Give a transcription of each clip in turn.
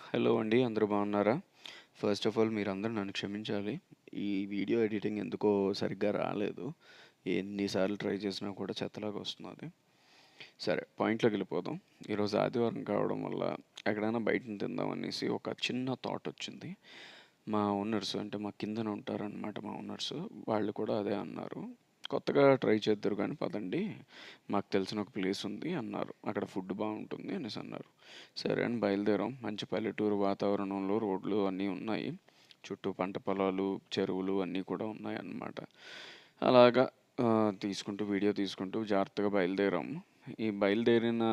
Hello అండి. అందరూ బాగున్నారా? ఫస్ట్ ఆఫ్ ఆల్ మీరందరూ నన్ను క్షమించాలి. ఈ వీడియో ఎడిటింగ్ ఎందుకో సరిగ్గా రాలేదు. ఎన్ని సార్లు ట్రై చేసినా కూడా చెత్తలాగా వస్తున్నది. సరే పాయింట్‌లోకెళ్ళిపోదాం. ఈరోజు ఆదివారం కావడం వల్ల ఎక్కడైనా బయటన తిందాం అనేసి ఒక చిన్న థాట్ వచ్చింది. మా ఓనర్స్ అంటే మా కిందన ఉంటారనమాట మా ఓనర్స్. వాళ్ళు కూడా అదే అన్నారు. కొత్తగా ట్రై చేద్దురు గానీ పదండి. మాకు తెలిసిన ఒక ప్లేస్ ఉంది అన్నారు. అక్కడ ఫుడ్ బావుంటుంది అనేసి అన్నారు. సరే అని బయలుదేరాం. మంచి పల్లెటూరు వాతావరణంలో రోడ్లు అన్నీ ఉన్నాయి. చుట్టూ పంట పొలాలు, చెరువులు అన్నీ కూడా ఉన్నాయన్నమాట. అలాగా తీసుకుంటూ వీడియో తీసుకుంటూ జాగ్రత్తగా బయలుదేరాము. ఈ బయలుదేరిన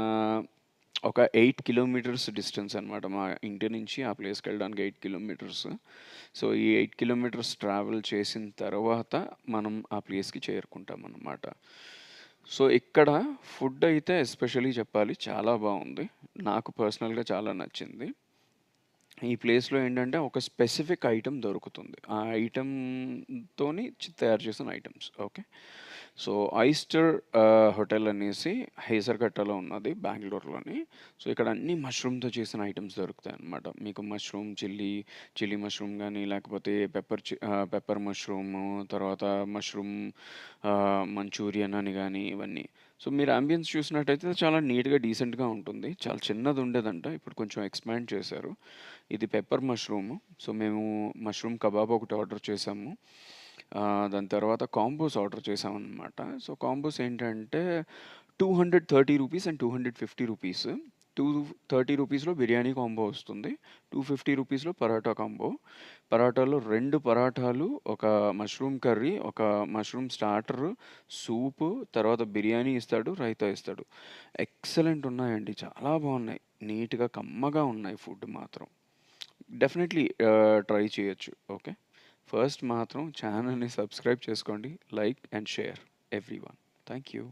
ఒక 8 కిలోమీటర్స్ డిస్టెన్స్ అనమాట. మా ఇంటి నుంచి ఆ ప్లేస్‌కెళ్ళడానికి 8 కిలోమీటర్స్. సో, ఈ 8 కిలోమీటర్స్ ట్రావెల్ చేసిన తర్వాత మనం ఆ ప్లేస్‌కి చేరుకుంటామనమాట. సో, ఇక్కడ ఫుడ్ అయితే ఎస్పెషల్లీ చెప్పాలి చాలా బావుంది. నాకు పర్సనల్‌గా చాలా నచ్చింది. ఈ ప్లేస్‌లో ఏంటంటే ఒక స్పెసిఫిక్ ఐటెమ్ దొరుకుతుంది. ఆ ఐటెమ్‌తోని తయారు చేసిన ఐటెమ్స్. ఓకే. సో, ఐస్టర్ హోటల్ అనేసి హేసర్‌గట్టలో ఉన్నది బెంగుళూరులోని. సో, ఇక్కడ అన్నీ మష్రూమ్‌తో చేసిన ఐటెమ్స్ దొరుకుతాయన్నమాట. మీకు మష్రూమ్ చిల్లీ మష్రూమ్ గానీ, లేకపోతే పెప్పర్ మష్రూము, తర్వాత మష్రూమ్ మంచూరియన్ అని గానీ ఇవన్నీ. సో, మీరు యాంబియన్స్ చూసినట్టయితే చాలా నీట్‌గా, డీసెంట్‌గా ఉంటుంది. చాలా చిన్నదుండేదంట. ఇప్పుడు కొంచెం ఎక్స్‌పాండ్ చేశారు. ఇది పెప్పర్ మష్రూము. సో, మేము మష్రూమ్ కబాబ్ ఒకటి ఆర్డర్ చేసాము. దాని తర్వాత కాంబోస్ ఆర్డర్ చేశామనమాట. సో, కాంబోస్ ఏంటంటే రూ. 230 అండ్ రూ. 250. రూ. 230లో బిర్యానీ కాంబో వస్తుంది. రూ. 250లో పరాటా కాంబో. పరాటాలో 2 పరాటాలు, ఒక మష్రూమ్ కర్రీ, ఒక మష్రూమ్ స్టార్టరు, సూపు, తర్వాత బిర్యానీ ఇస్తాడు, రైతా ఇస్తాడు. ఎక్సలెంట్ ఉన్నాయండి. చాలా బావున్నాయి. నీట్‌గా కమ్మగా ఉన్నాయి ఫుడ్ మాత్రం. డెఫినెట్‌లీ ట్రై చేయొచ్చు. ఓకే. ఫస్ట్ మాత్రం ఛానెల్‌ని సబ్స్క్రైబ్ చేసుకోండి. Like and share everyone. Thank you.